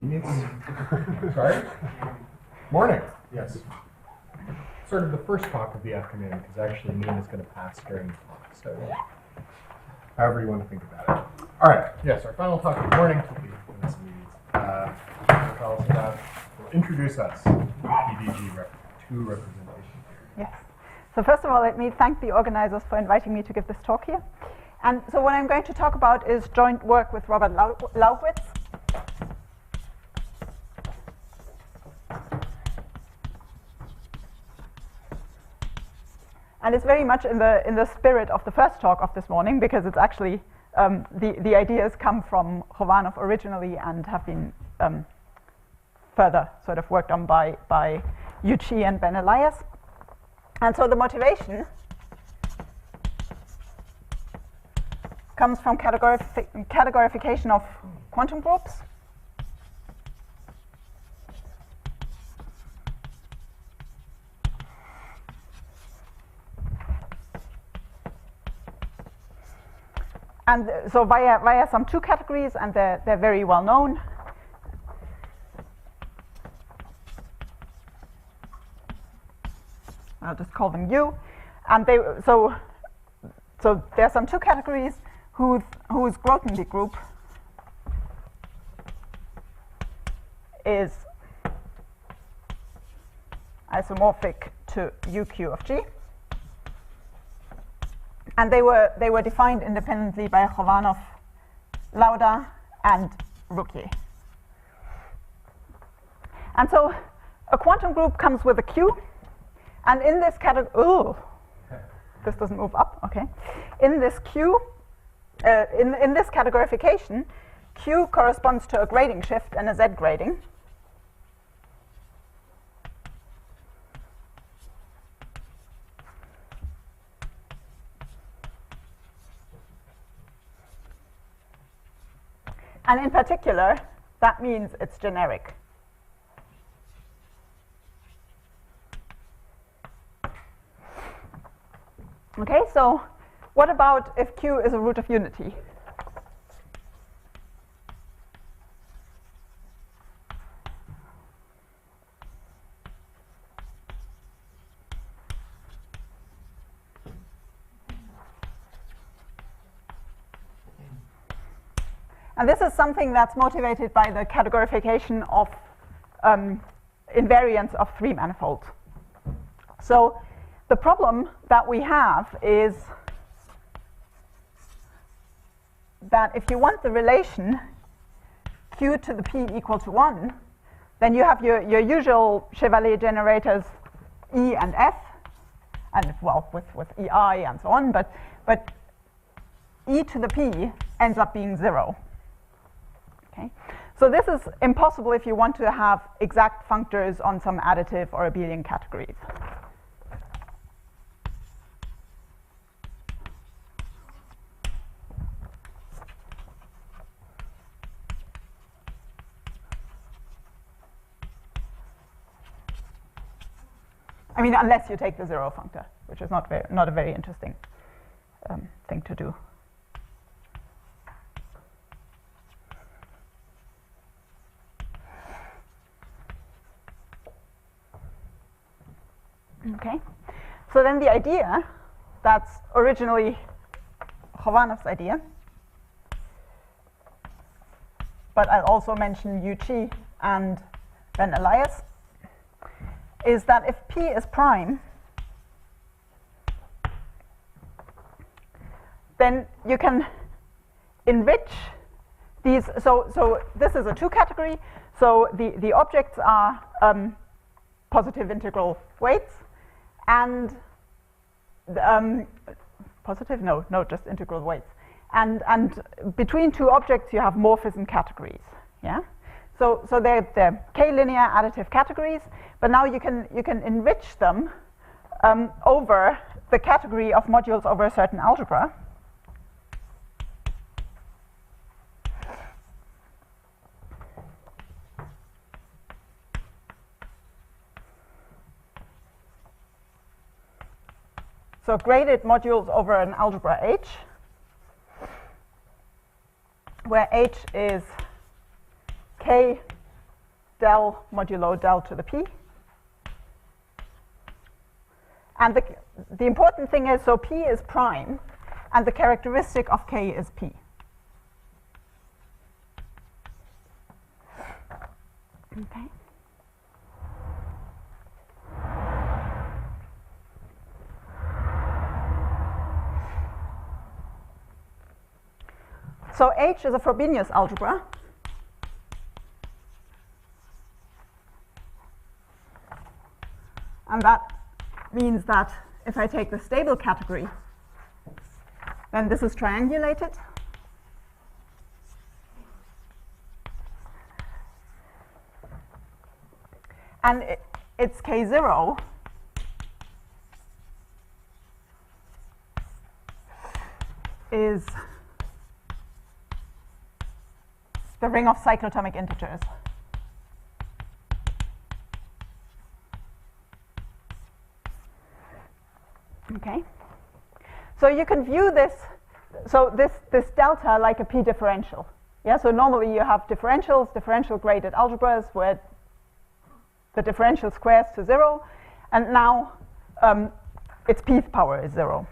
Sorry? Morning. Yes. Sort of the first talk of the afternoon, because actually Mien is going to pass during the talk, so however you want to think about it. All right, yes, our final talk of the morning will be Vanessa Miemietz. Tell us about, will introduce us to PDG2 representation. Yes. So first of all, let me thank the organizers for inviting me to give this talk here. And so what I'm going to talk about is joint work with Robert Laugwitz. And it's very much in the spirit of the first talk of this morning, because it's actually the ideas come from Khovanov originally and have been further sort of worked on by Yuchi and Ben Elias. And so the motivation comes from categorification of quantum groups. And so via some two categories, and they're very well known. I'll just call them U. And so there are some two categories whose Grothendieck group is isomorphic to UQ of G. And they were defined independently by Khovanov, Lauda, and Ruquier. And so a quantum group comes with a Q, and in this category, this doesn't move up, okay. In this Q, in this categorification, Q corresponds to a grading shift and a Z grading. And in particular, that means it's generic. Okay, so what about if Q is a root of unity? And this is something that's motivated by the categorification of invariance of three manifolds. So the problem that we have is that if you want the relation Q to the P equal to 1, then you have your usual Chevalier generators E and F, and well, with EI and so on, but E to the P ends up being 0. Okay. So this is impossible if you want to have exact functors on some additive or abelian categories. I mean, unless you take the 0 functor, which is not a very interesting thing to do. Okay, so then the idea that's originally Khovanov's idea, but I'll also mention Yuchi and Ben Elias, is that if P is prime, then you can enrich these. So this is a two category. So the objects are positive integral weights, and positive? No, just integral weights. And between two objects, you have morphism categories. Yeah. So they're k-linear additive categories, but now you can enrich them over the category of modules over a certain algebra. So graded modules over an algebra H, where H is k del modulo del to the p. And the important thing is, so p is prime, and the characteristic of k is p. Okay. So H is a Frobenius algebra. And that means that if I take the stable category, then this is triangulated. And its K0 is the ring of cyclotomic integers. Okay. So you can view this, so this delta like a p differential. Yeah, so normally you have differentials, differential graded algebras where the differential squares to 0, and now its pth power is 0.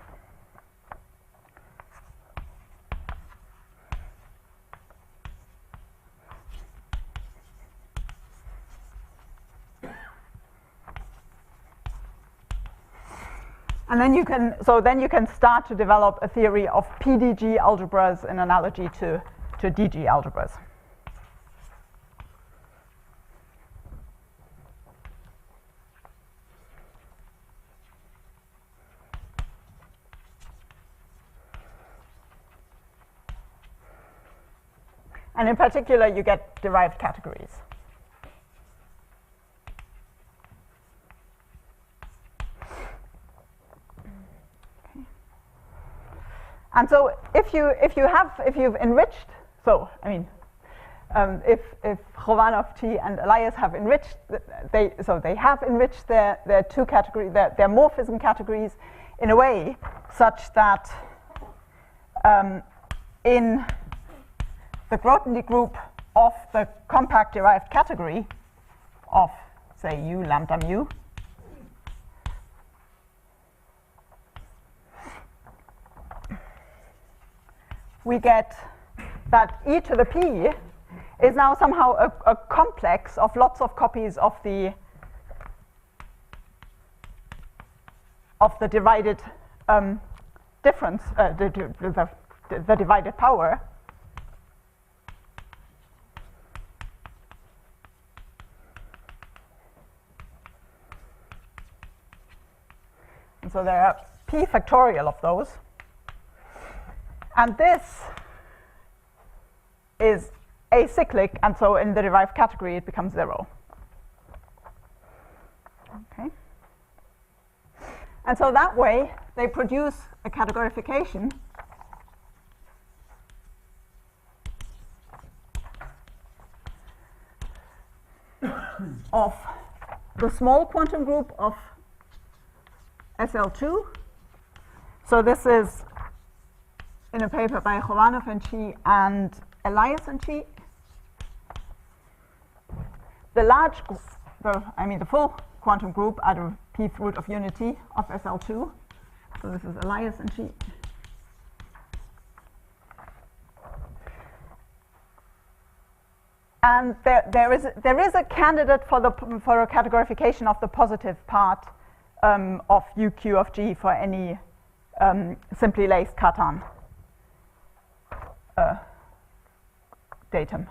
And then you can start to develop a theory of PDG algebras in analogy to DG algebras. And in particular, you get derived categories. And so if you've enriched, so I mean, if Khovanov T and Elias have enriched, they have enriched their two categories, their morphism categories in a way such that in the Grothendieck group of the compact derived category of, say, U lambda mu, we get that e to the p is now somehow a complex of lots of copies of the divided difference, the divided power. And so there are p factorial of those. And this is acyclic, and so in the derived category it becomes 0. Okay. And so that way they produce a categorification of the small quantum group of SL2. So this is in a paper by Khovanov and Chi and Elias and Chi. The large, the full quantum group at a pth root of unity of SL2. So this is Elias and Chi. And there is a candidate for a categorification of the positive part of UQ of G for any simply laced Cartan datum.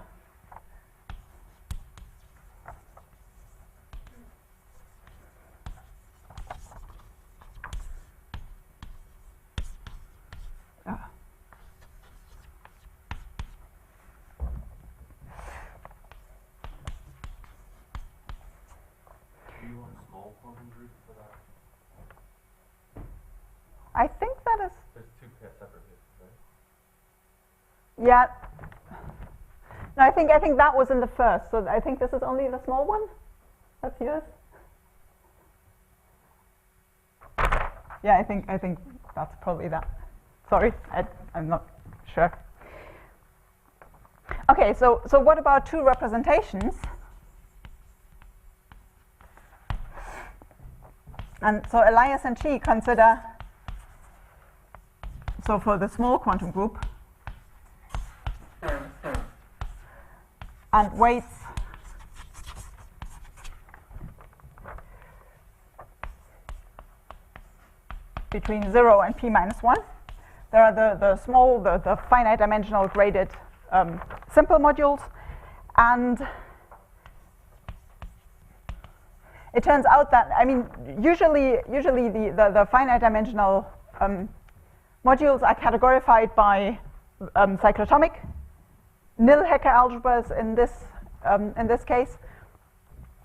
I think that is. There's two separate bits, right? Yeah. No, I think that was in the first. So I think this is only the small one. That's yours. Yeah, I think that's probably that. Sorry, I'm not sure. Okay, so what about two representations? And so Elias and Chi consider, so for the small quantum group, and weights between 0 and p minus 1. There are the finite dimensional graded simple modules, and it turns out that, I mean, usually the finite dimensional modules are categorified by cyclotomic nil Hecke algebras in this case,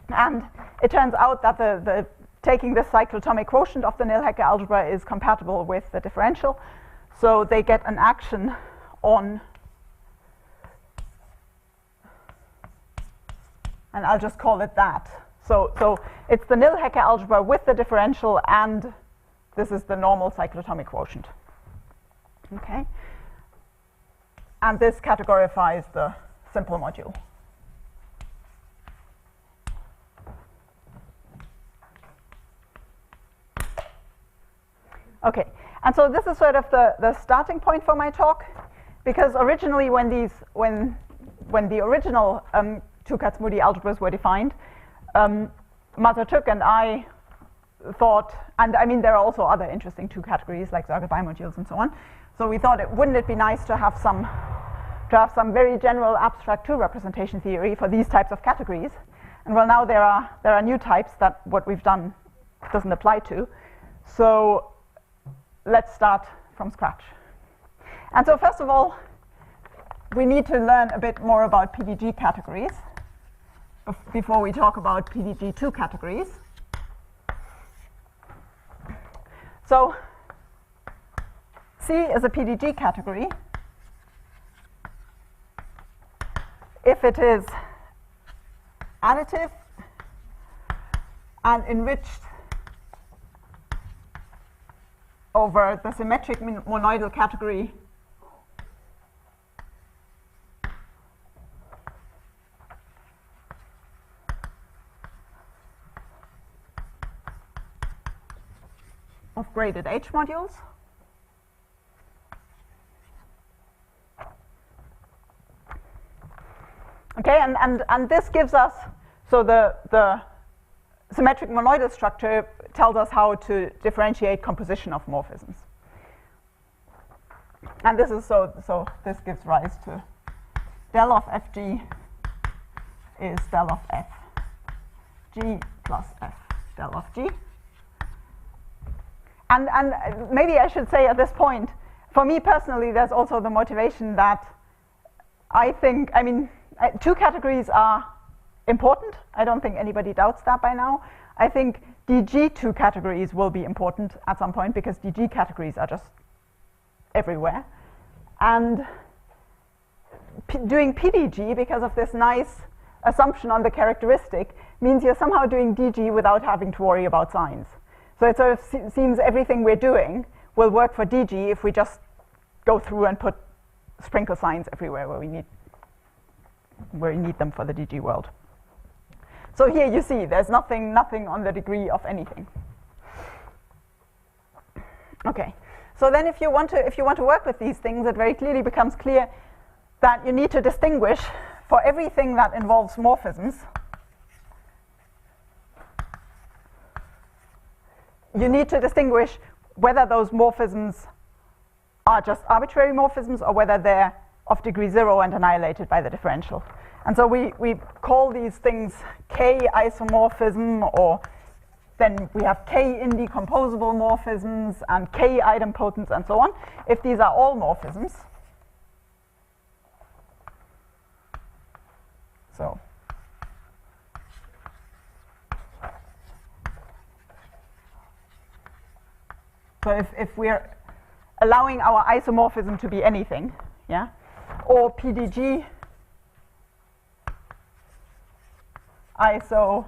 and it turns out that taking the cyclotomic quotient of the nil Hecke algebra is compatible with the differential, so they get an action on, and I'll just call it that. So it's the nil Hecke algebra with the differential, and this is the normal cyclotomic quotient. Okay? And this categorifies the simple module. Okay, and so this is sort of the starting point for my talk, because originally when the original two Kac-Moody algebras were defined, Matartuk and I thought, and I mean there are also other interesting two categories like Zerger bimodules and so on. So we thought, wouldn't it be nice to have some very general abstract two representation theory for these types of categories? And well, now there are new types that what we've done doesn't apply to. So let's start from scratch. And so first of all, we need to learn a bit more about PDG categories before we talk about PDG2 categories. So C is a PDG category if it is additive and enriched over the symmetric monoidal category of graded H modules. Okay, and this gives us, so the symmetric monoidal structure tells us how to differentiate composition of morphisms. And this is so this gives rise to del of Fg is del of F G plus F del of G. And maybe I should say at this point, for me personally, there's also the motivation that I think, I mean, two categories are important. I don't think anybody doubts that by now. I think DG2 categories will be important at some point because DG categories are just everywhere. And doing PDG, because of this nice assumption on the characteristic, means you're somehow doing DG without having to worry about signs. So it sort of seems everything we're doing will work for DG if we just go through and put sprinkle signs everywhere where we need them for the DG world. So here you see there's nothing on the degree of anything. Okay. So then if you want to work with these things, it very clearly becomes clear that you need to distinguish for everything that involves morphisms. You need to distinguish whether those morphisms are just arbitrary morphisms or whether they're of degree 0 and annihilated by the differential. And so we call these things K isomorphism, or then we have K indecomposable morphisms and K idempotents and so on. If these are all morphisms, so if we're allowing our isomorphism to be anything, yeah, or PDG iso,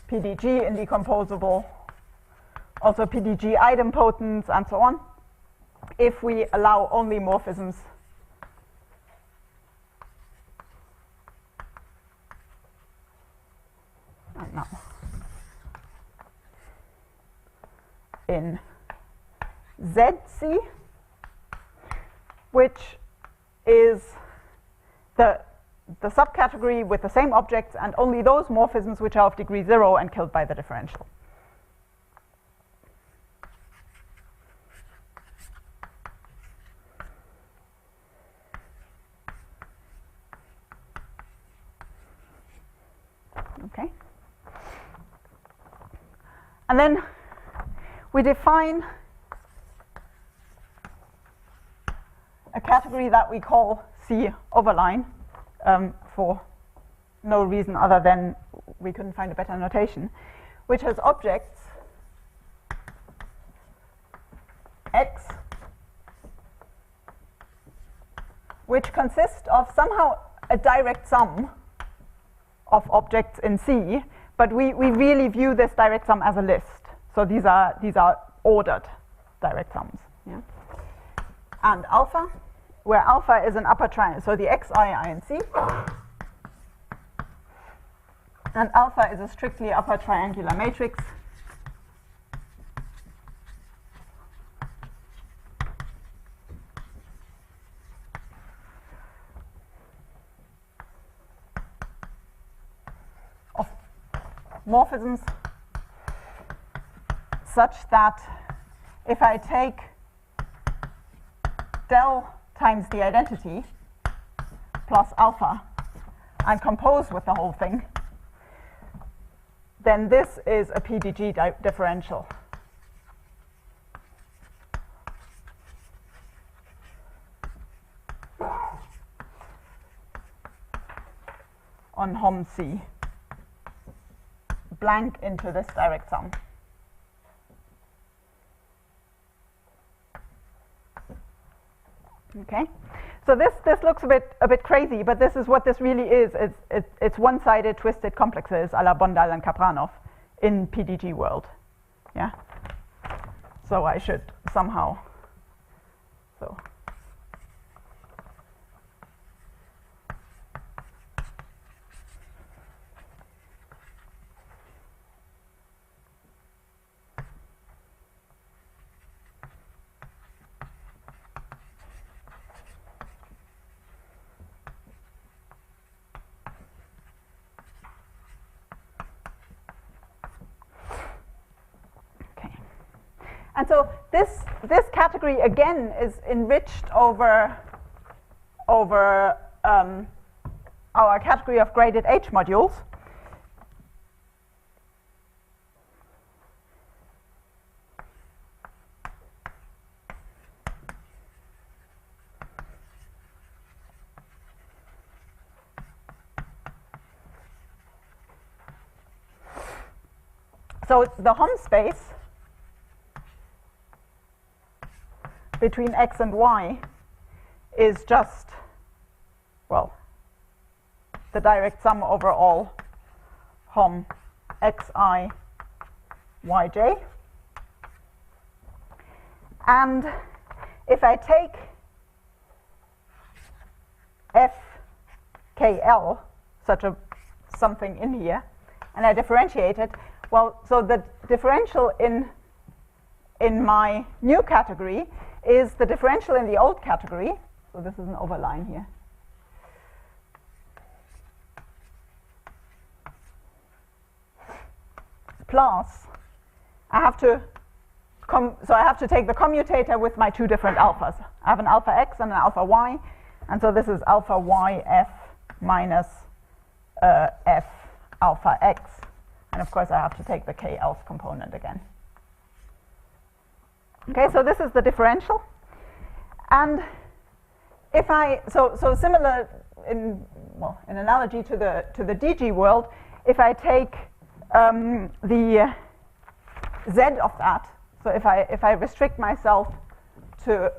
PDG indecomposable, also PDG idempotents and so on, if we allow only morphisms in ZC, which is the subcategory with the same objects and only those morphisms which are of degree 0 and killed by the differential. Okay. And then we define a category that we call C overline for no reason other than we couldn't find a better notation, which has objects X which consist of somehow a direct sum of objects in C, but we really view this direct sum as a list. So these are ordered direct sums. Yeah? And alpha, where alpha is an upper triangle, so the xi are in C, and alpha is a strictly upper triangular matrix of morphisms such that if I take del times the identity plus alpha and compose with the whole thing, then this is a PDG differential. On Hom C, blank into this direct sum. Okay, so this looks a bit crazy, but this is what this really is. It's one-sided twisted complexes a la Bondal and Khovanov in PDG world. Yeah. So I should somehow. So. And so this category again is enriched over our category of graded H modules. So the Hom space between x and y is just, well, the direct sum over all Hom xi yj. And if I take fkl, such a something in here, and I differentiate it, well, so the differential in my new category is the differential in the old category. So this is an overline here. Plus, I have to take the commutator with my two different alphas. I have an alpha x and an alpha y, and so this is alpha y f minus f alpha x. And of course, I have to take the k else component again. Okay, so this is the differential, and if I so similar in analogy to the DG world, if I take the z of that, so if I restrict myself to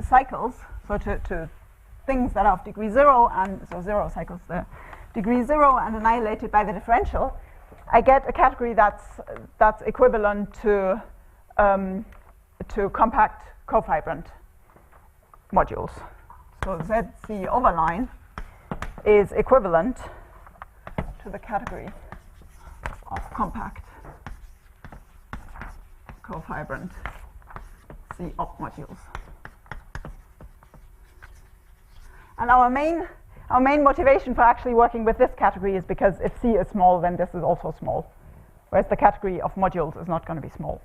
cycles, so to things that are of degree 0, and so 0 cycles the degree 0 and annihilated by the differential, I get a category that's equivalent to compact cofibrant modules. So ZC overline is equivalent to the category of compact cofibrant C op modules. And our main motivation for actually working with this category is because if C is small, then this is also small, whereas the category of modules is not going to be small.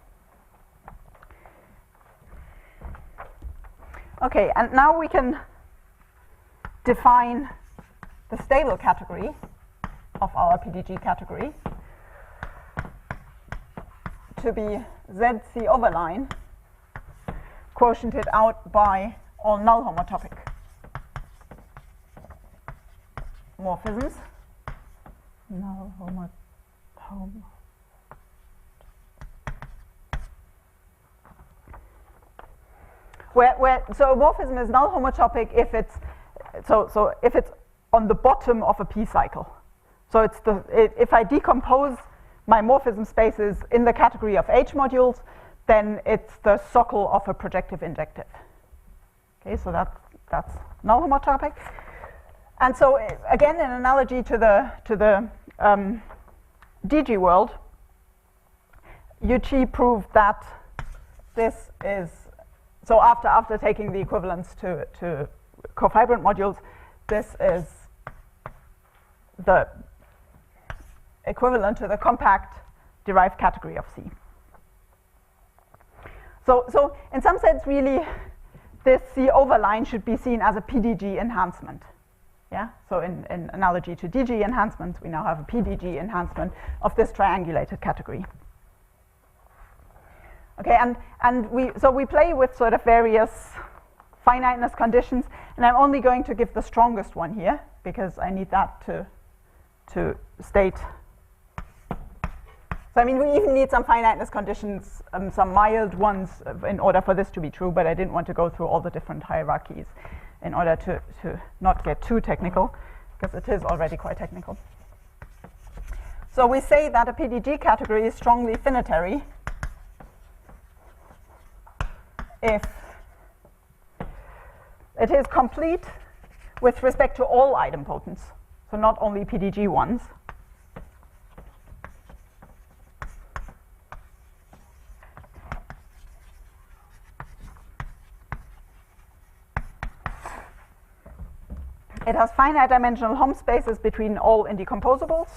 Okay, and now we can define the stable category of our PDG category to be ZC overline quotiented out by all null homotopic morphisms. Null homo. So a morphism is null homotopic if it's if it's on the bottom of a P cycle. So it's if I decompose my morphism spaces in the category of H modules, then it's the socle of a projective injective. Okay, so that's null homotopic. And so again, in analogy to the DG world, Yuchi proved that this is, so after taking the equivalence to cofibrant modules, this is the equivalent to the compact derived category of C. So in some sense, really, this C overline should be seen as a PDG enhancement. Yeah. So in analogy to DG enhancement, we now have a PDG enhancement of this triangulated category. Okay, and we play with sort of various finiteness conditions, and I'm only going to give the strongest one here because I need that to state. So I mean, we even need some finiteness conditions, some mild ones, in order for this to be true, but I didn't want to go through all the different hierarchies in order to not get too technical, because it is already quite technical. So we say that a PDG category is strongly finitary if it is complete with respect to all idempotents, so not only PDG ones. It has finite dimensional Hom spaces between all indecomposables.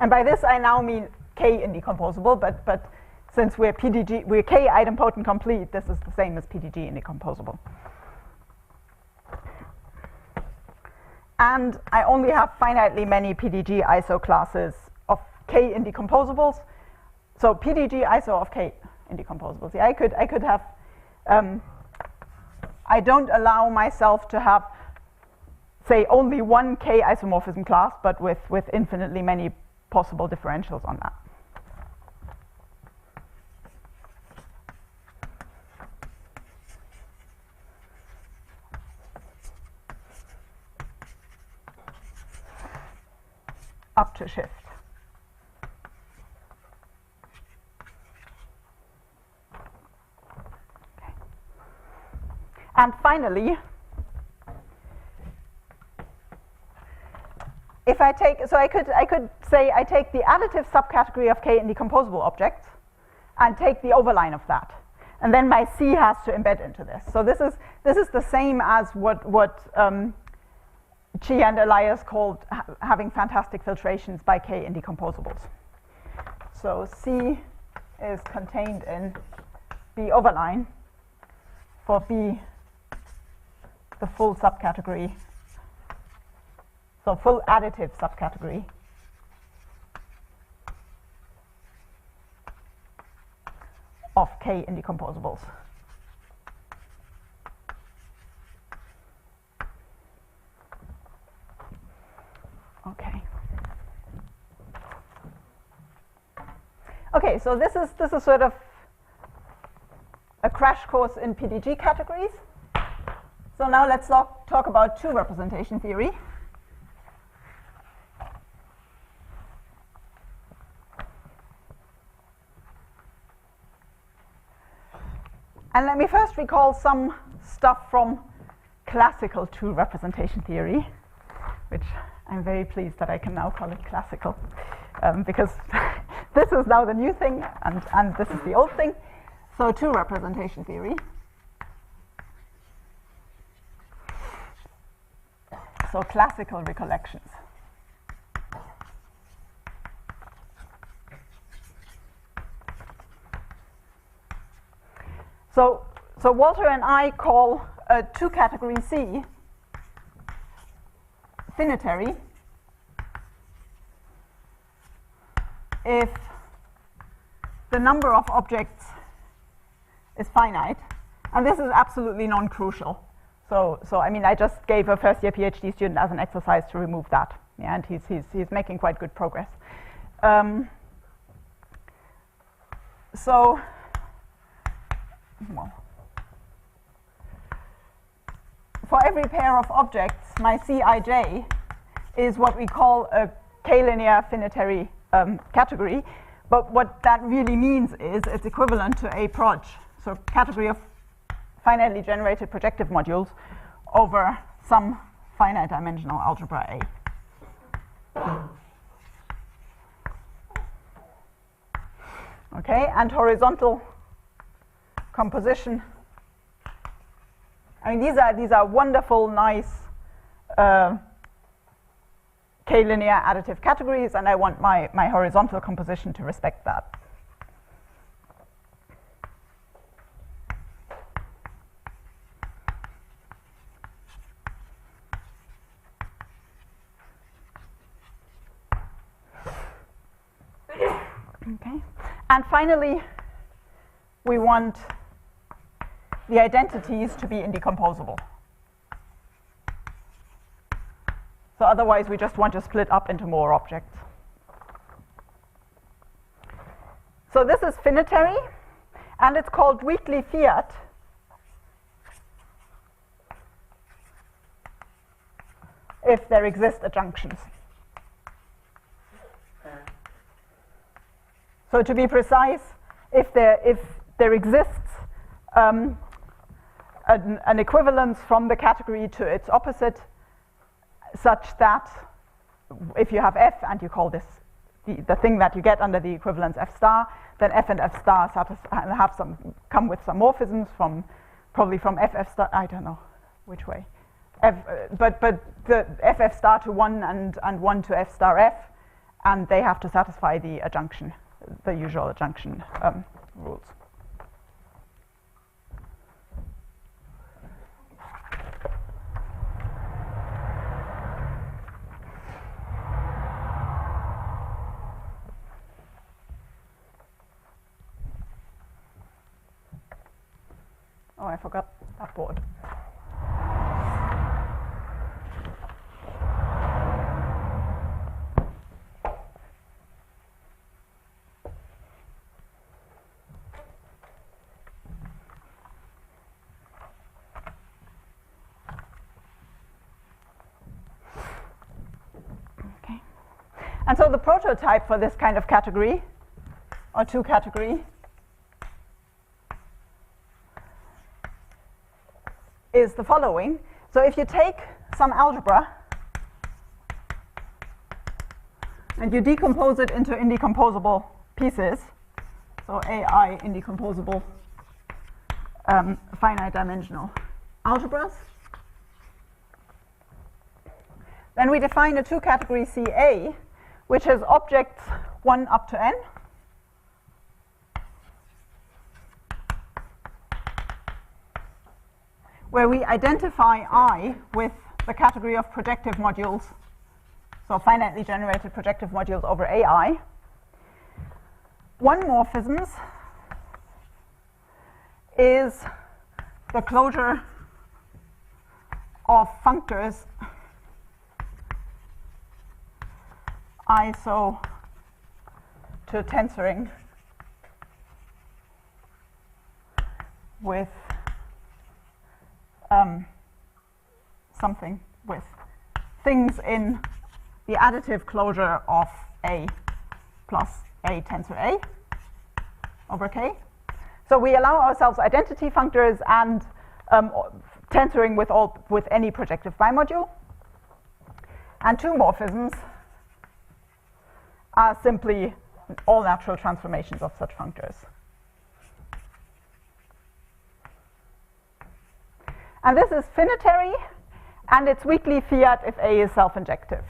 And by this I now mean K indecomposable, but since we're K idempotent complete, this is the same as PDG indecomposable. And I only have finitely many PDG iso classes of K indecomposables. So PDG iso of K indecomposables. Yeah, I could have. I don't allow myself to have, say, only one K isomorphism class, but with infinitely many possible differentials on that. Up to shift. Okay. And finally, if I take, so I could say I take the additive subcategory of K indecomposable objects and take the overline of that, and then my C has to embed into this. So this is the same as what Chi and Elias called having fantastic filtrations by K indecomposables. So C is contained in B overline for B, the full subcategory, so full additive subcategory of K indecomposables. Okay. Okay, so this is sort of a crash course in PDG categories. So now let's talk about two representation theory. And let me first recall some stuff from classical two-representation theory, which I'm very pleased that I can now call it classical, because this is now the new thing, and this is the old thing. So two-representation theory. So classical recollections. So Walter and I call a two-category C finitary if the number of objects is finite, and this is absolutely non-crucial. So I mean, I just gave a first-year PhD student as an exercise to remove that, yeah, and he's making quite good progress. Well, for every pair of objects, my Cij is what we call a k-linear finitary category, but what that really means is it's equivalent to a proj, so category of finitely generated projective modules over some finite dimensional algebra A. Okay, and horizontal composition. I mean, these are wonderful, nice k-linear additive categories, and I want my horizontal composition to respect that. Okay, and finally, we want the identities to be indecomposable. So otherwise, we just want to split up into more objects. So this is finitary, and it's called weakly fiat if there exist adjunctions. So to be precise, if there exists an equivalence from the category to its opposite, such that if you have F and you call this the thing that you get under the equivalence F star, then F and F star come with some morphisms probably from FF star. I don't know which way. But the FF star to 1 and 1 to F star F, and they have to satisfy the adjunction, the usual adjunction rules. Oh, I forgot that board. Okay. And so the prototype for this kind of category, or two category, is the following. So if you take some algebra and you decompose it into indecomposable pieces, so AI indecomposable finite dimensional algebras, then we define a two category CA, which has objects 1 up to n, where we identify I with the category of projective modules, so finitely generated projective modules over AI. One morphisms is the closure of functors ISO to tensoring with something with things in the additive closure of A plus A tensor A over K. So we allow ourselves identity functors and tensoring with any projective bimodule. And two morphisms are simply all natural transformations of such functors. And this is finitary, and it's weakly fiat if A is self-injective.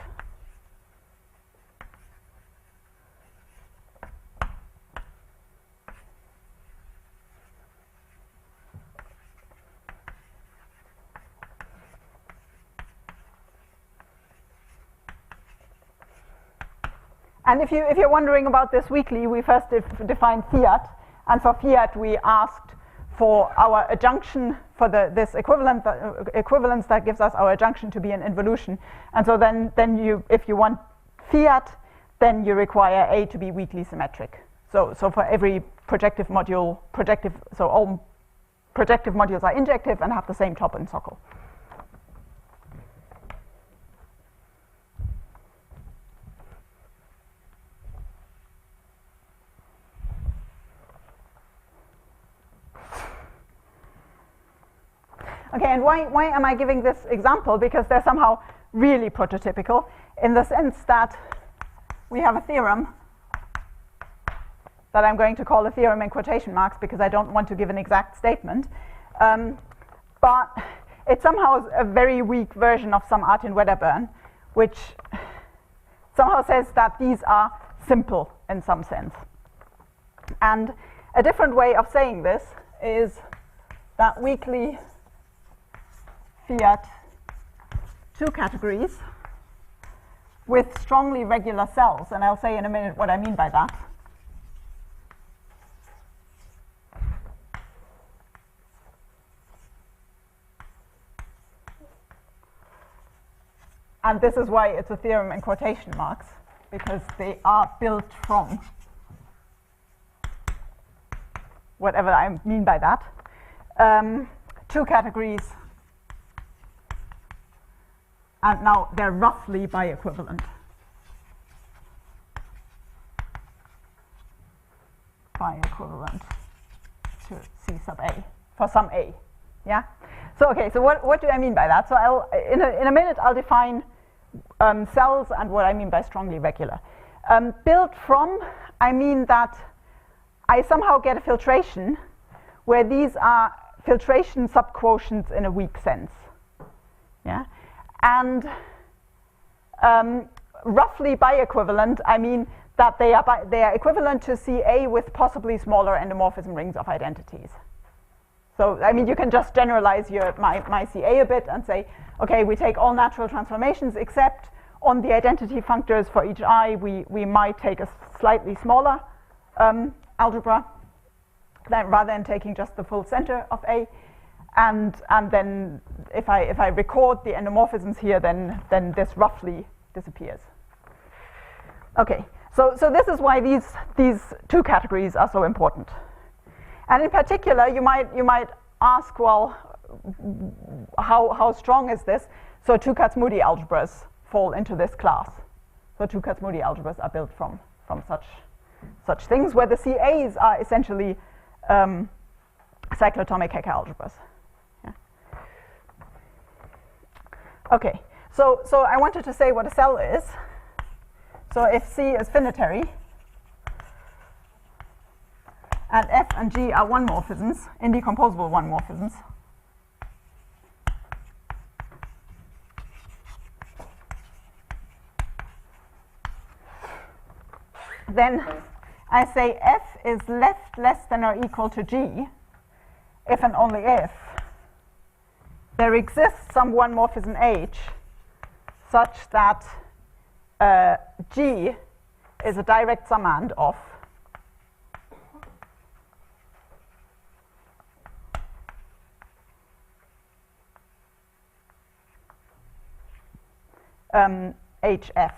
And if you're wondering about this weakly, we first defined fiat, and for fiat we asked for our adjunction for this equivalence that gives us our adjunction to be an involution. And so then if you want fiat, then you require A to be weakly symmetric. So for every projective module, so all projective modules are injective and have the same top and socle. Okay, and why am I giving this example? Because they're somehow really prototypical in the sense that we have a theorem that I'm going to call a theorem in quotation marks because I don't want to give an exact statement. But it's somehow a very weak version of some art in Wedderburn, which somehow says that these are simple in some sense. And a different way of saying this is that weakly fiat two categories with strongly regular cells, and I'll say in a minute what I mean by that. And this is why it's a theorem in quotation marks, because they are built from whatever I mean by that. Two categories. And now they're roughly bi-equivalent. Bi-equivalent to C sub A for some A. Yeah. So okay. So what do I mean by that? So in a minute I'll define cells and what I mean by strongly regular. Built from, I mean that I somehow get a filtration where these are filtration subquotients in a weak sense. Yeah. And roughly bi-equivalent, I mean that they are equivalent to CA with possibly smaller endomorphism rings of identities. So, I mean, you can just generalize my CA a bit and say, okay, we take all natural transformations except on the identity functors for each I, we might take a slightly smaller algebra rather than taking just the full center of A. And then if I record the endomorphisms here, then this roughly disappears. Okay, so this is why these two categories are so important. And in particular, you might ask, well, how strong is this? So two Kac-Moody algebras fall into this class. So two Kac-Moody algebras are built from such things, where the CAs are essentially cyclotomic Hecke algebras. Okay, so I wanted to say what a cell is. So if C is finitary, and F and G are one morphisms, indecomposable one morphisms, then I say F is left less than or equal to G if and only if there exists some one morphism H such that G is a direct summand of HF.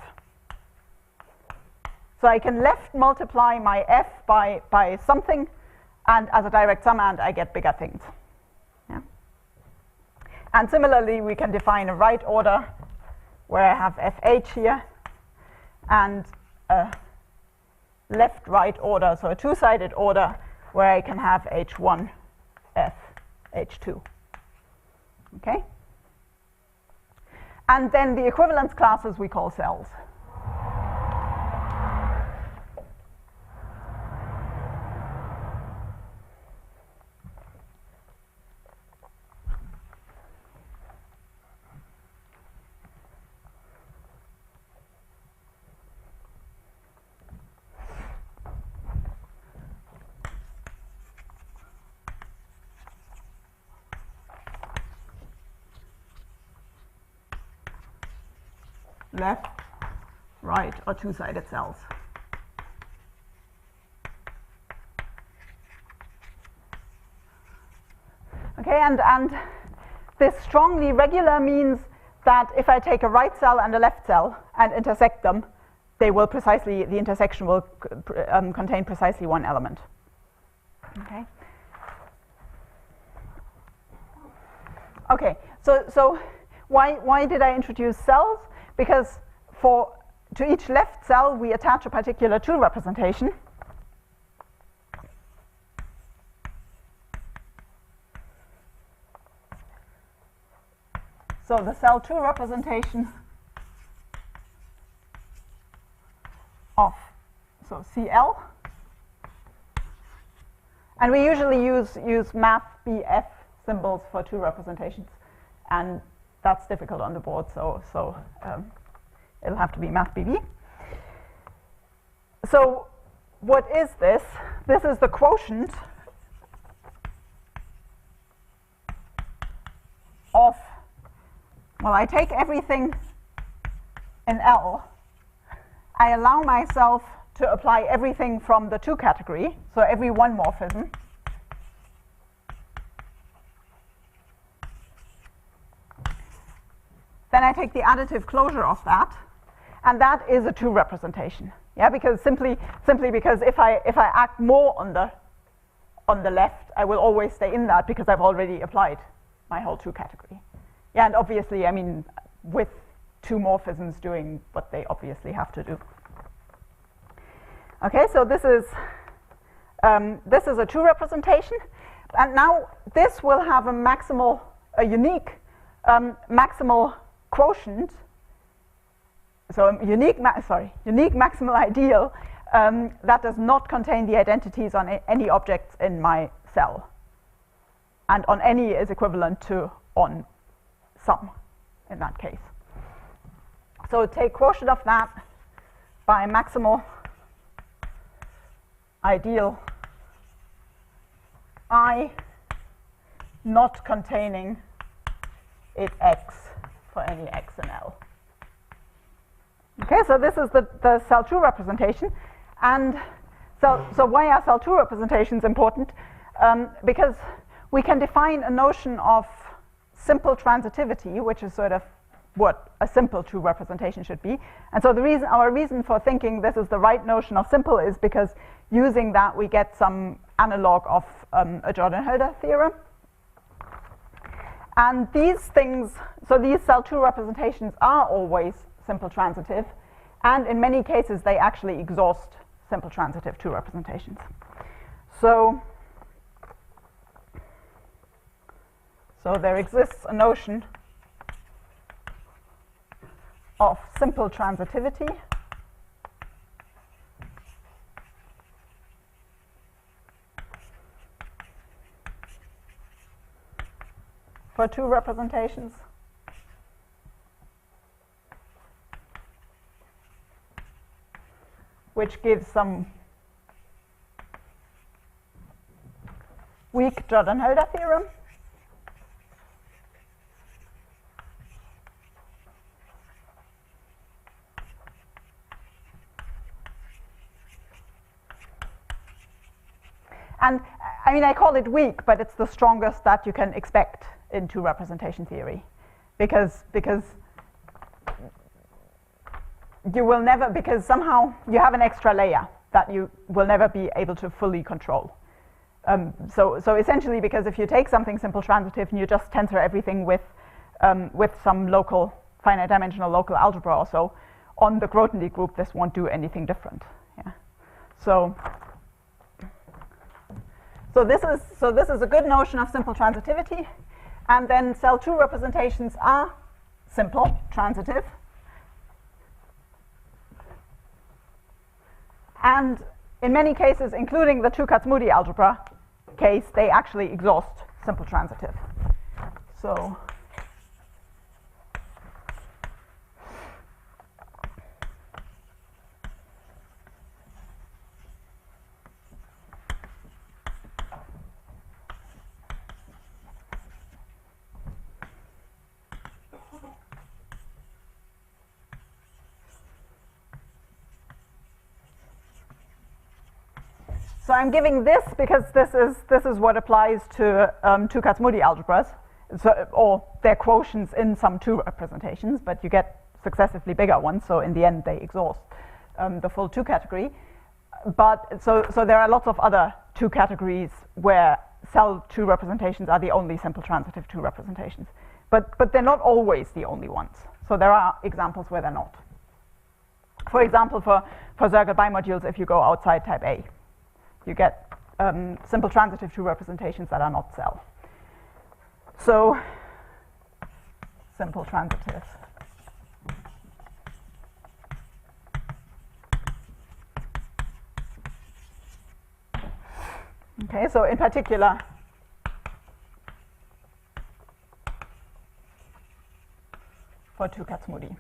So I can left multiply my F by something, and as a direct summand I get bigger things. Yeah. And similarly, we can define a right order where I have FH here, and a left-right order, so a two-sided order where I can have H1, F, H2. Okay? And then the equivalence classes we call cells. Left, right, or two-sided cells. Okay, and this strongly regular means that if I take a right cell and a left cell and intersect them, they will precisely, the intersection will contain precisely one element. Okay. Okay, so why did I introduce cells? Because to each left cell we attach a particular 2 representation. So the cell 2 representation of CL, and we usually use math BF symbols for 2 representations, and that's difficult on the board, so it'll have to be math BB. So what is this? This is the quotient of, well, I take everything in L, I allow myself to apply everything from the 2 category, so every one morphism. Then I take the additive closure of that, and that is a 2 representation. Yeah, because simply because if I act more on the left, I will always stay in that because I've already applied my whole 2 category. Yeah, and obviously, I mean, with 2 morphisms doing what they obviously have to do. Okay, so this is a 2 representation, and now this will have a unique maximal quotient, so a unique maximal ideal that does not contain the identities on any objects in my cell, and on any is equivalent to on some in that case. So take quotient of that by maximal ideal I not containing it X for any X in L. Okay, so this is the cell 2 representation, and so why are cell 2 representations important? Because we can define a notion of simple transitivity, which is sort of what a simple 2 representation should be. And so our reason for thinking this is the right notion of simple is because using that we get some analog of a Jordan-Hölder theorem. And these things, so these cell 2 representations are always simple transitive, and in many cases they actually exhaust simple transitive 2 representations. So there exists a notion of simple transitivity for 2 representations. Which gives some weak Jordan-Hölder theorem. And I mean, I call it weak, but it's the strongest that you can expect in 2 representation theory, because you will never, because somehow you have an extra layer that you will never be able to fully control. So essentially, because if you take something simple transitive and you just tensor everything with some local finite dimensional local algebra or so, on the Grothendieck group, this won't do anything different. Yeah. So this is a good notion of simple transitivity. And then cell 2 representations are simple, transitive. And in many cases, including the two-Kac-Moody algebra case, they actually exhaust simple transitive. So I'm giving this because this is what applies to two Kac-Moody algebras, or their quotients in some two representations, but you get successively bigger ones, so in the end they exhaust the full two category. But so there are lots of other two categories where cell two representations are the only simple transitive two representations. But they're not always the only ones. So there are examples where they're not. For example, for circuit bimodules, if you go outside type A, you get simple transitive two representations that are not cell. So simple transitive. Okay, so in particular, for two Kac-Moody.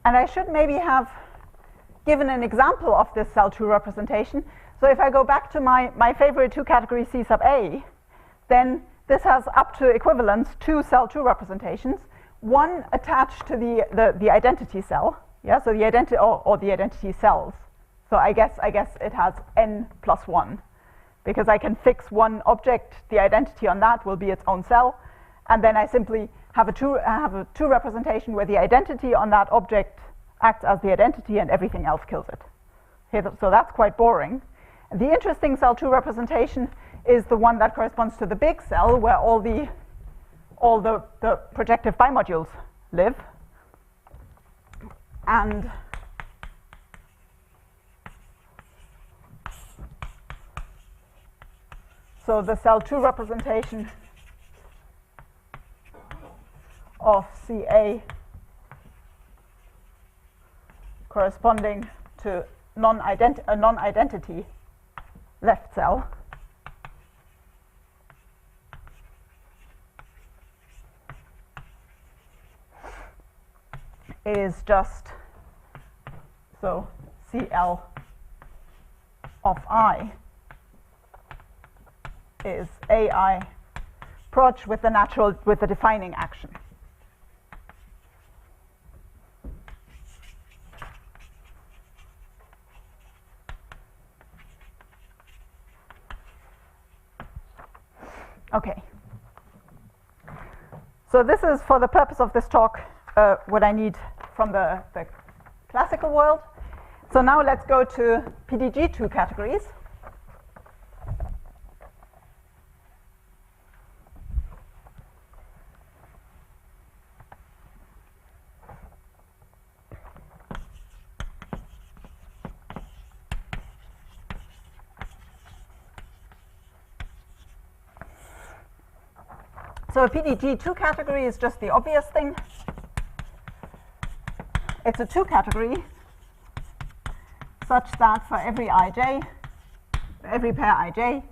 And I should maybe have given an example of this cell 2 representation. So if I go back to my favorite two category C sub A, then this has up to equivalence two cell 2 representations, one attached to the identity cell, yeah, so the identity or the identity cells. So I guess it has n plus 1, because I can fix one object, the identity on that will be its own cell, and then I simply have a two representation where the identity on that object acts as the identity and everything else kills it. Okay, so that's quite boring. And the interesting cell 2 representation is the one that corresponds to the big cell where all the projective bimodules live. And so the cell 2 representation of CA corresponding to a non-identity left cell is just, so CL of I is AI proj with the defining action. Okay. So this is, for the purpose of this talk, what I need from the classical world. So now let's go to PDG2 categories. So a PDG2 category is just the obvious thing. It's a 2 category such that for every ij, every pair ij,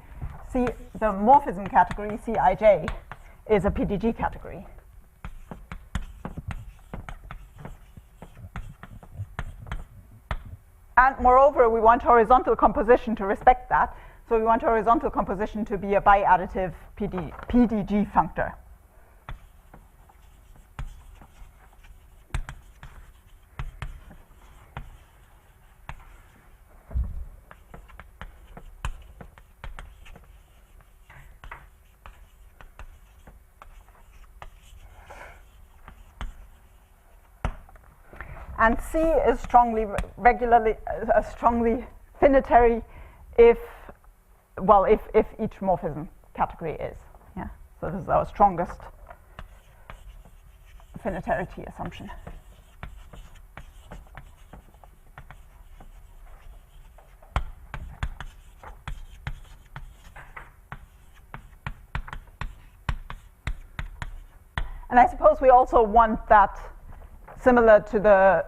the morphism category Cij is a PDG category. And moreover, we want horizontal composition to respect that. So we want horizontal composition to be a biadditive PDG functor. And C is strongly finitary if each morphism category is. Yeah. So this is our strongest finitarity assumption. And I suppose we also want that, similar to the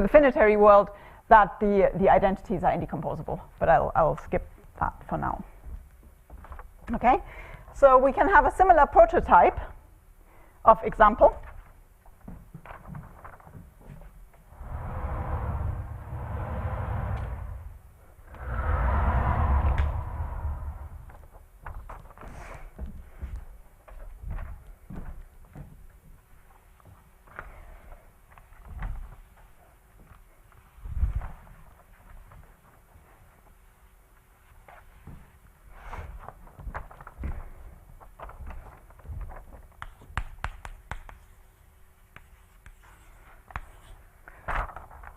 finitary world, that the identities are indecomposable. But I'll skip that for now. Okay, so we can have a similar prototype of example.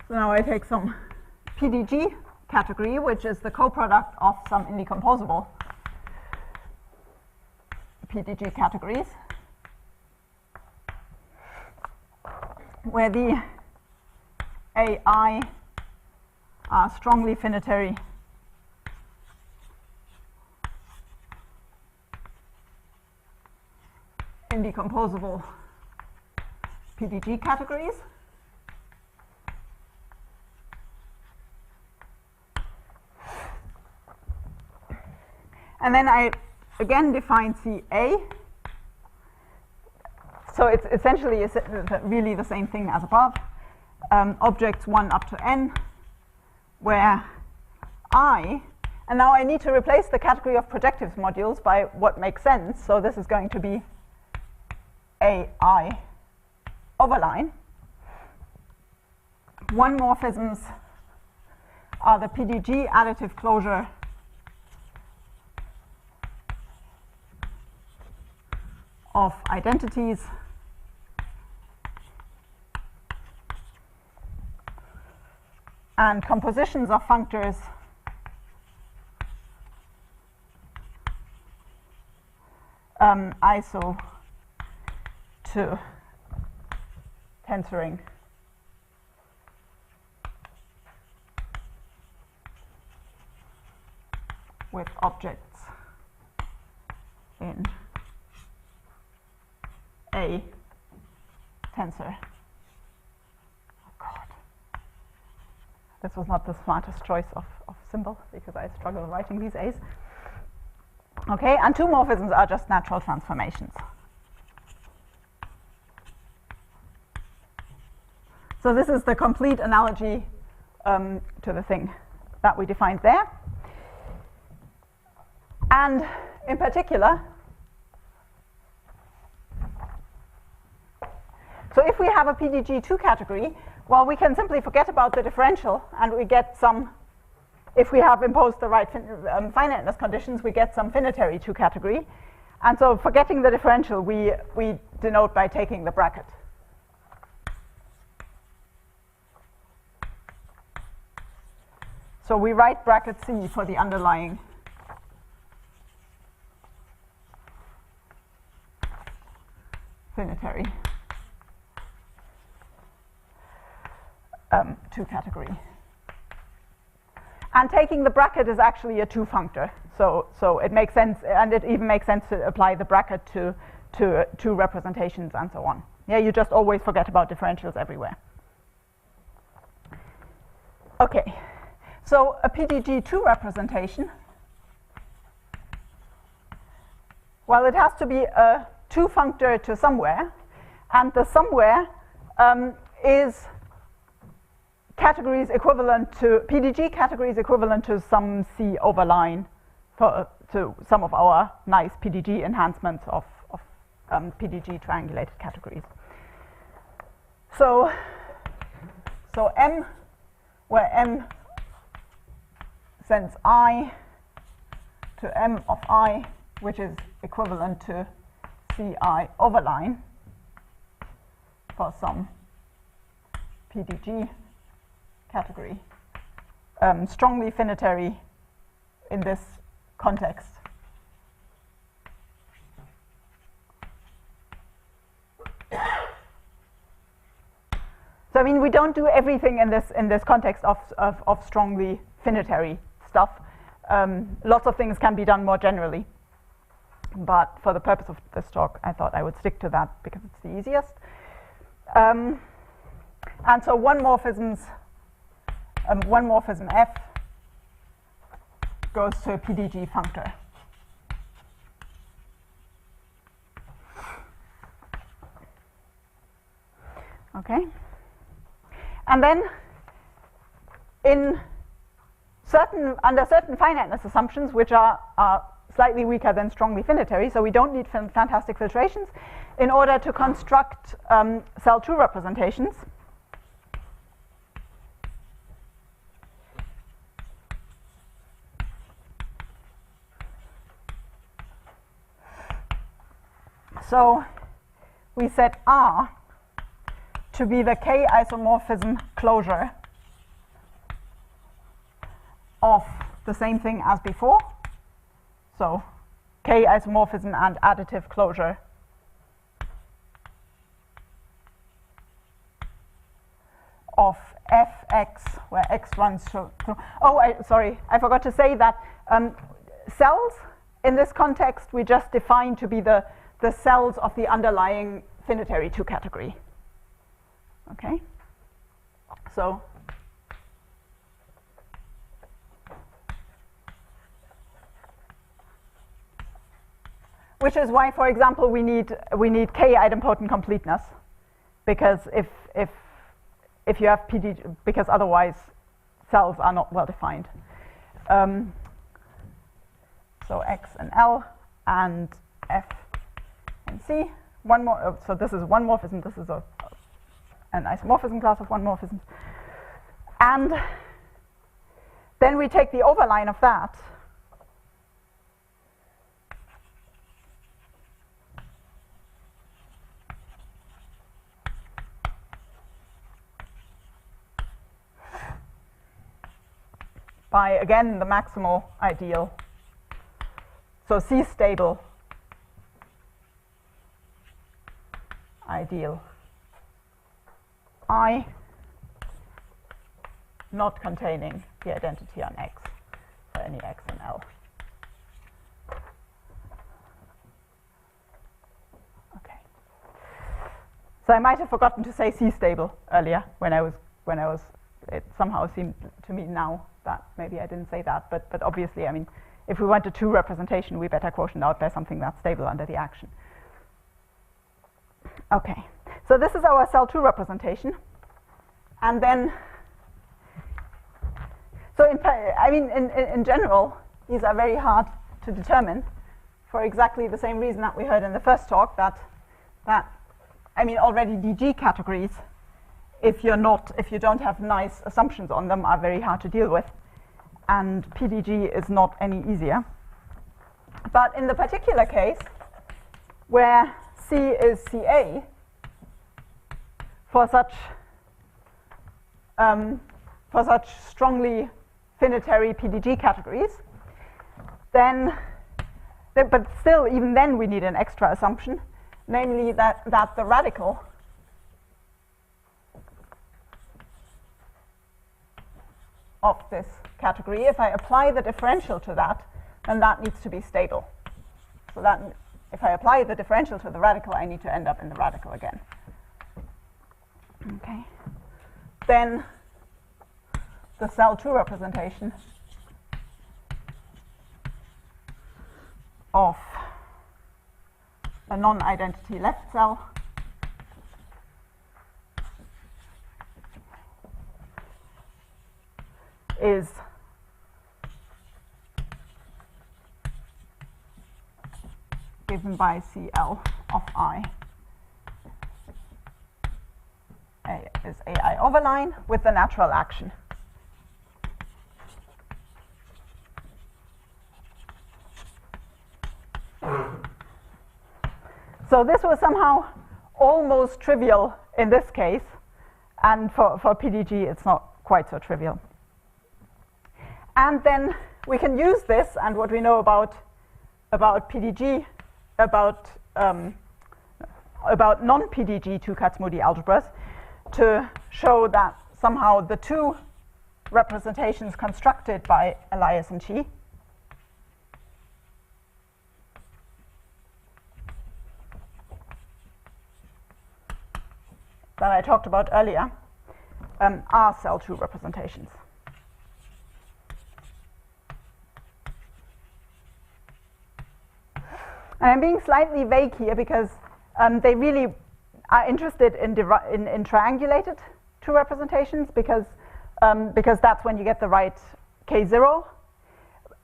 So now I take some PDG category, which is the coproduct of some indecomposable PDG categories, where the AI are strongly finitary indecomposable PDG categories. And then I again define CA. So it's essentially really the same thing as above. Objects 1 up to n, where I, and now I need to replace the category of projectives modules by what makes sense. So this is going to be AI overline. One morphisms are the PDG additive closure of identities and compositions of functors iso to tensoring with objects in a tensor. Oh God. This was not the smartest choice of symbol because I struggle writing these A's. Okay, and two morphisms are just natural transformations. So this is the complete analogy to the thing that we defined there. And in particular, so if we have a PDG2 category, well, we can simply forget about the differential, and we get some, if we have imposed the right finiteness conditions, we get some finitary 2 category. And so forgetting the differential, we denote by taking the bracket. So we write bracket C for the underlying finitary 2 category. And taking the bracket is actually a 2 functor. So it makes sense, and it even makes sense to apply the bracket to 2 representations and so on. Yeah, you just always forget about differentials everywhere. Okay, so a PDG2 representation, well, it has to be a 2 functor to somewhere, and the somewhere is categories equivalent to PDG categories equivalent to some C overline to some of our nice PDG enhancements of PDG triangulated categories. So M, where M sends I to M of I, which is equivalent to CI overline for some PDG category, strongly finitary in this context. So I mean, we don't do everything in this context of strongly finitary stuff. Lots of things can be done more generally. But for the purpose of this talk, I thought I would stick to that because it's the easiest. And so one morphism F goes to a PDG functor. Okay. And then under certain finiteness assumptions, which are slightly weaker than strongly finitary, so we don't need fantastic filtrations, in order to construct cell 2 representations, so we set R to be the K-isomorphism closure of the same thing as before. So K-isomorphism and additive closure of Fx, where x runs through. Sorry, I forgot to say that cells, in this context, we just define to be the cells of the underlying finitary 2 category. Okay? So which is why, for example, we need k-idempotent completeness, because if you have PDG, because otherwise cells are not well defined. So X and L and F and C. One more. So this is one morphism. This is an isomorphism class of one morphisms. And then we take the overline of that. By, again, the maximal ideal. So C stable ideal I not containing the identity on X for any X and L. Okay. So I might have forgotten to say C stable earlier when I was it somehow seemed to me now that maybe I didn't say that, but obviously, I mean, if we want a 2 representation, we better quotient out by something that's stable under the action. Okay, so this is our cell 2 representation. And then, so in general, these are very hard to determine for exactly the same reason that we heard in the first talk, that already DG categories, if you don't have nice assumptions on them, are very hard to deal with. And PDG is not any easier. But in the particular case, where C is CA, for such strongly finitary PDG categories, but still, even then, we need an extra assumption, namely that the radical of this category, if I apply the differential to that, then that needs to be stable. So that if I apply the differential to the radical, I need to end up in the radical again. Okay. Then the cell 2 representation of a non-identity left cell is given by CL of I. A is AI overline with the natural action. So this was somehow almost trivial in this case, and for PDG it's not quite so trivial. And then we can use this and what we know about PDG, about non-PDG 2 Kac-Moody algebras, to show that somehow the 2 representations constructed by Elias and Chi that I talked about earlier are cell 2 representations. And I'm being slightly vague here because they really are interested in triangulated 2 representations because that's when you get the right K0.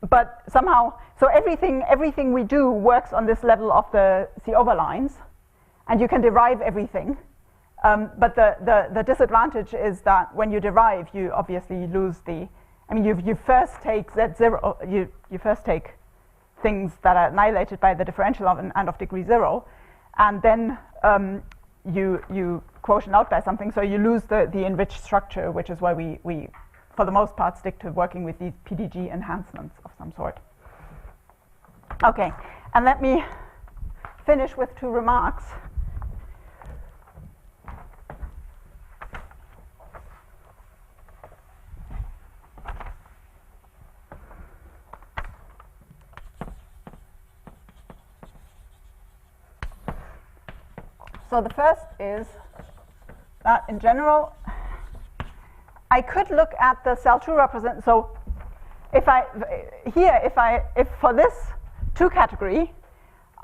But somehow, so everything we do works on this level of the C over lines, and you can derive everything. But the disadvantage is that when you derive, you obviously lose the. I mean, you first take Z0. You first take things that are annihilated by the differential of and of degree 0, and then you quotient out by something, so you lose the enriched structure, which is why we for the most part stick to working with these PDG enhancements of some sort. Okay, and let me finish with 2 remarks. So the first is that in general, I could look at the cell 2 represent. So if for this 2 category,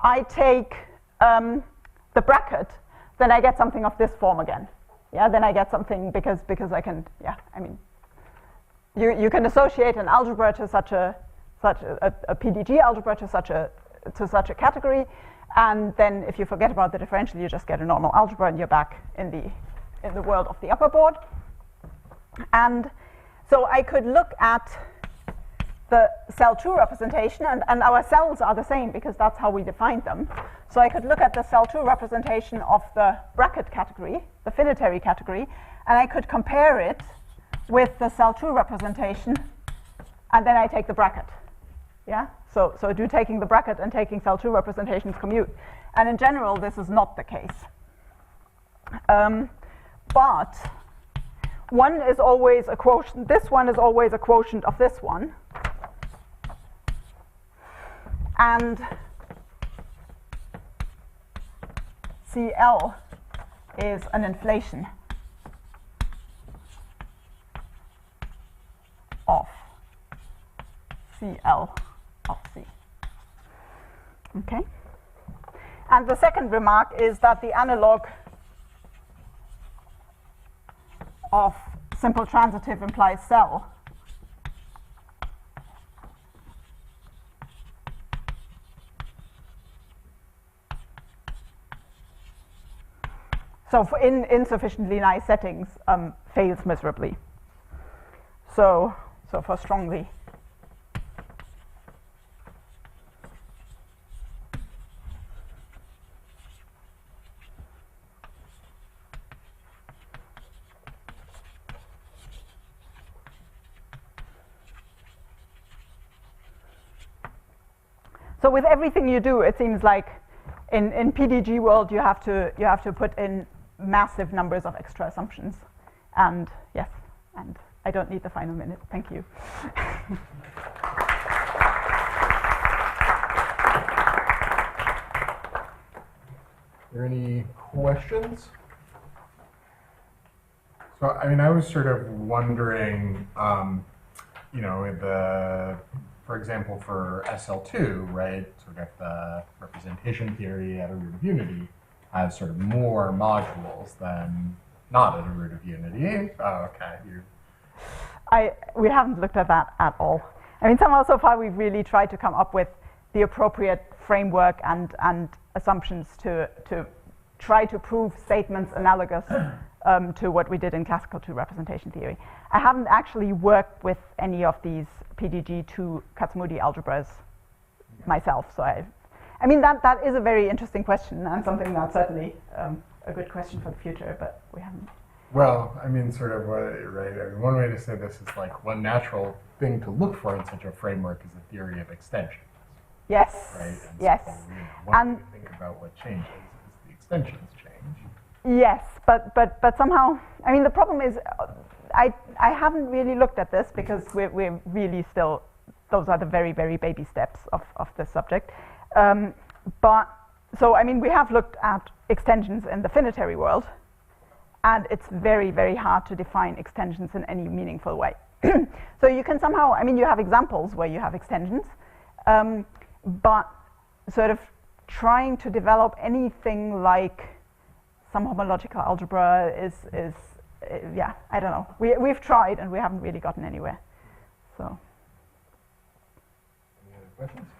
I take the bracket, then I get something of this form again. Yeah, then I get something because I can. Yeah, I mean, you can associate an algebra to such a PDG algebra to such a category. And then if you forget about the differential, you just get a normal algebra and you're back in the world of the upper board. And so I could look at the cell 2 representation, and our cells are the same because that's how we defined them. So I could look at the cell 2 representation of the bracket category, the finitary category, and I could compare it with the cell 2 representation, and then I take the bracket. Yeah? So do taking the bracket and taking cell 2 representations commute. And in general, this is not the case. But one is always a quotient. This one is always a quotient of this one. And CL is an inflation of CL of C. Okay. And the second remark is that the analog of simple transitive implies cell. So for in insufficiently nice settings, fails miserably. So for strongly. So with everything you do, it seems like in PDG world you have to put in massive numbers of extra assumptions. And yes, and I don't need the final minute. Thank you. Are there any questions? So, I mean, I was sort of wondering, for example, for SL2, right, sort of the representation theory at a root of unity has sort of more modules than not at a root of unity. Oh, okay. We haven't looked at that at all. I mean, somehow so far we've really tried to come up with the appropriate framework and assumptions to try to prove statements analogous to what we did in classical 2 representation theory. I haven't actually worked with any of these PDG2 Kac-Moody algebras myself, so I mean that is a very interesting question and something that's certainly a good question for the future, but we haven't. Well, I mean, sort of, right, I mean, one way to say this is like one natural thing to look for in such a framework is a theory of extensions. Yes, right? And yes. So, one way to think about what changes is the extensions change. Yes, but somehow, I mean, the problem is I haven't really looked at this because we're really still, those are the very, very baby steps of this subject. But, so, I mean, we have looked at extensions in the finitary world, and it's very, very hard to define extensions in any meaningful way. So you can somehow, I mean, you have examples where you have extensions, but sort of trying to develop anything like some homological algebra is yeah, I don't know. We've tried and we haven't really gotten anywhere. So. Any other questions?